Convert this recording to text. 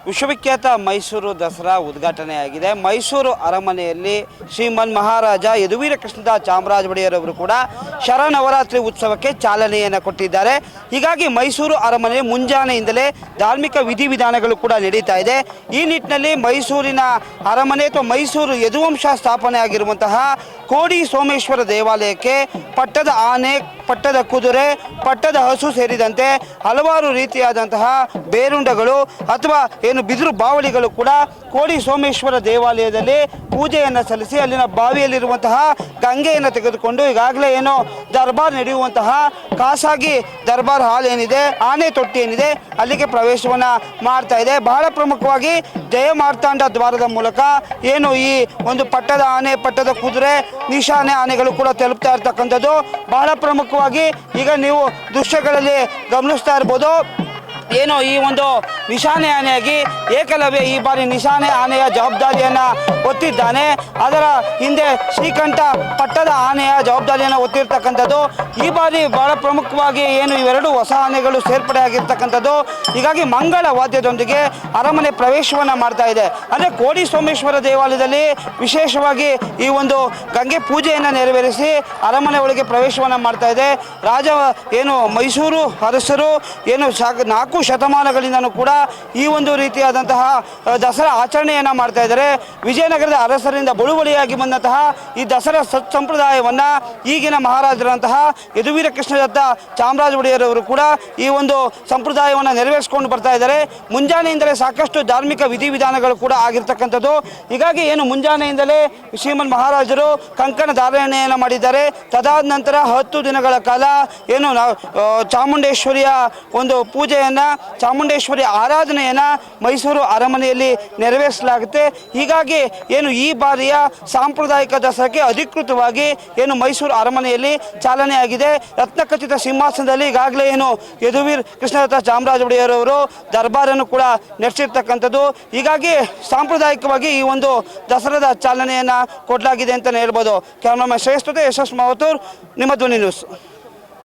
ವಿಶ್ವವಿಖ್ಯಾತ ಮೈಸೂರು ದಸರಾ ಉದ್ಘಾಟನೆಯಾಗಿದೆ. ಮೈಸೂರು ಅರಮನೆಯಲ್ಲಿ ಶ್ರೀಮನ್ ಮಹಾರಾಜ ಯದುವೀರ ಕೃಷ್ಣದಾಸ ಚಾಮರಾಜ ಒಡೆಯರವರು ಕೂಡ ಶರನವರಾತ್ರಿ ಉತ್ಸವಕ್ಕೆ ಚಾಲನೆಯನ್ನು ಕೊಟ್ಟಿದ್ದಾರೆ. ಹೀಗಾಗಿ ಮೈಸೂರು ಅರಮನೆ ಮುಂಜಾನೆಯಿಂದಲೇ ಧಾರ್ಮಿಕ ವಿಧಿವಿಧಾನಗಳು ಕೂಡ ನಡೀತಾ ಇದೆ. ಈ ನಿಟ್ಟಿನಲ್ಲಿ ಮೈಸೂರಿನ ಅರಮನೆ ಅಥವಾ ಮೈಸೂರು ಯದುವಂಶ ಸ್ಥಾಪನೆ ಆಗಿರುವಂತಹ ಕೋಡಿ ಸೋಮೇಶ್ವರ ದೇವಾಲಯಕ್ಕೆ ಪಟ್ಟದ ಆನೆ, ಪಟ್ಟದ ಕುದುರೆ, ಪಟ್ಟದ ಹಸು ಸೇರಿದಂತೆ ಹಲವಾರು ರೀತಿಯಾದಂತಹ ಬೇರುಂಡಗಳು ಅಥವಾ ಬಿದಿರು ಬಾವಲಿಗಳು ಕೂಡ ಕೋಡಿ ಸೋಮೇಶ್ವರ ದೇವಾಲಯದಲ್ಲಿ ಪೂಜೆಯನ್ನು ಸಲ್ಲಿಸಿ ಅಲ್ಲಿನ ಬಾವಿಯಲ್ಲಿರುವಂತಹ ಗಂಗೆಯನ್ನು ತೆಗೆದುಕೊಂಡು ಈಗಾಗಲೇ ದರ್ಬಾರ್ ನಡೆಯುವಂತಹ ಖಾಸಗಿ ದರ್ಬಾರ್ ಹಾಲ್ ಏನಿದೆ, ಆನೆ ತೊಟ್ಟಿ ಏನಿದೆ, ಅಲ್ಲಿಗೆ ಪ್ರವೇಶವನ್ನು ಮಾಡ್ತಾ ಇದೆ. ಬಹಳ ಪ್ರಮುಖವಾಗಿ ಜಯ ಮಾರ್ತಾಂಡ ದ್ವಾರದ ಮೂಲಕ ಈ ಒಂದು ಪಟ್ಟದ ಆನೆ, ಪಟ್ಟದ ಕುದುರೆ, ನಿಶಾನೆ ಆನೆಗಳು ಕೂಡ ತಲುಪ್ತಾ ಇರ್ತಕ್ಕಂಥದ್ದು ಬಹಳ ಪ್ರಮುಖವಾಗಿ. ಈಗ ನೀವು ದೃಶ್ಯಗಳಲ್ಲಿ ಗಮನಿಸ್ತಾ ಇರ್ಬೋದು, ಈ ಒಂದು ನಿಶಾನೆ ಆನೆಯಾಗಿ ಏಕಲವ್ಯ ಈ ಬಾರಿ ನಿಶಾನೆ ಆನೆಯ ಜವಾಬ್ದಾರಿಯನ್ನು ಹೊತ್ತಿದ್ದಾನೆ. ಅದರ ಹಿಂದೆ ಶ್ರೀಕಂಠ ಪಟ್ಟದ ಆನೆಯ ಜವಾಬ್ದಾರಿಯನ್ನು ಹೊತ್ತಿರ್ತಕ್ಕಂಥದ್ದು. ಈ ಬಾರಿ ಬಹಳ ಪ್ರಮುಖವಾಗಿ ಇವೆರಡು ಹೊಸ ಆನೆಗಳು ಸೇರ್ಪಡೆ ಆಗಿರ್ತಕ್ಕಂಥದ್ದು. ಹೀಗಾಗಿ ಮಂಗಳ ವಾದ್ಯದೊಂದಿಗೆ ಅರಮನೆ ಪ್ರವೇಶವನ್ನು ಮಾಡ್ತಾ ಇದೆ. ಅಂದರೆ ಕೋಡಿ ಸೋಮೇಶ್ವರ ದೇವಾಲಯದಲ್ಲಿ ವಿಶೇಷವಾಗಿ ಈ ಒಂದು ಗಂಗೆ ಪೂಜೆಯನ್ನು ನೆರವೇರಿಸಿ ಅರಮನೆ ಒಳಗೆ ಪ್ರವೇಶವನ್ನು ಮಾಡ್ತಾ ಇದೆ. ರಾಜ ಮೈಸೂರು ಅರಸರು 4 ಶತಮಾನಗಳಿಂದನೂ ಕೂಡ ಈ ಒಂದು ರೀತಿಯಾದಂತಹ ದಸರಾ ಆಚರಣೆಯನ್ನು ಮಾಡ್ತಾ ಇದ್ದಾರೆ. ವಿಜಯನಗರದ ಅರಸರಿಂದ ಬಳುವಳಿಯಾಗಿ ಬಂದಂತಹ ಈ ದಸರಾ ಸಂಪ್ರದಾಯವನ್ನು ಈಗಿನ ಮಹಾರಾಜರಂತಹ ಯದುವೀರ ಕೃಷ್ಣದತ್ತ ಚಾಮರಾಜ ಒಡೆಯರವರು ಕೂಡ ಈ ಒಂದು ಸಂಪ್ರದಾಯವನ್ನು ನೆರವೇರಿಸಿಕೊಂಡು ಬರ್ತಾ ಇದ್ದಾರೆ. ಮುಂಜಾನೆಯಿಂದಲೇ ಸಾಕಷ್ಟು ಧಾರ್ಮಿಕ ವಿಧಿವಿಧಾನಗಳು ಕೂಡ ಆಗಿರ್ತಕ್ಕಂಥದ್ದು. ಹೀಗಾಗಿ ಮುಂಜಾನೆಯಿಂದಲೇ ಶ್ರೀಮನ್ ಮಹಾರಾಜರು ಕಂಕಣ ಧಾರಣೆಯನ್ನು ಮಾಡಿದ್ದಾರೆ. ತದಾದ ನಂತರ 10 ದಿನಗಳ ಕಾಲ ಚಾಮುಂಡೇಶ್ವರಿಯ ಒಂದು ಪೂಜೆಯನ್ನು, ಚಾಮುಂಡೇಶ್ವರಿ ಆರಾಧನೆಯನ್ನು ಮೈಸೂರು ಅರಮನೆಯಲ್ಲಿ ನೆರವೇರಿಸಲಾಗುತ್ತೆ. ಹೀಗಾಗಿ ಈ ಬಾರಿಯ ಸಾಂಪ್ರದಾಯಿಕ ದಸರಾಕ್ಕೆ ಅಧಿಕೃತವಾಗಿ ಮೈಸೂರು ಅರಮನೆಯಲ್ಲಿ ಚಾಲನೆಯಾಗಿದೆ. ರತ್ನಖಚಿತ ಸಿಂಹಾಸನದಲ್ಲಿ ಈಗಾಗಲೇ ಯದುವೀರ್ ಕೃಷ್ಣದತ್ತ ಚಾಮರಾಜ ಒಡೆಯರವರು ದರ್ಬಾರನ್ನು ಕೂಡ ನಡೆಸಿರ್ತಕ್ಕಂಥದ್ದು. ಹೀಗಾಗಿ ಸಾಂಪ್ರದಾಯಿಕವಾಗಿ ಈ ಒಂದು ದಸರಾದ ಚಾಲನೆಯನ್ನು ಕೊಡಲಾಗಿದೆ ಅಂತಲೇ ಹೇಳ್ಬೋದು. ಕ್ಯಾಮ್ರಾಮನ್ ಶ್ರೇಷ್ಠತೆ ಯಶಸ್ ಮಾವತೂರ್, ನಿಮ್ಮ ಧ್ವನಿ ನ್ಯೂಸ್.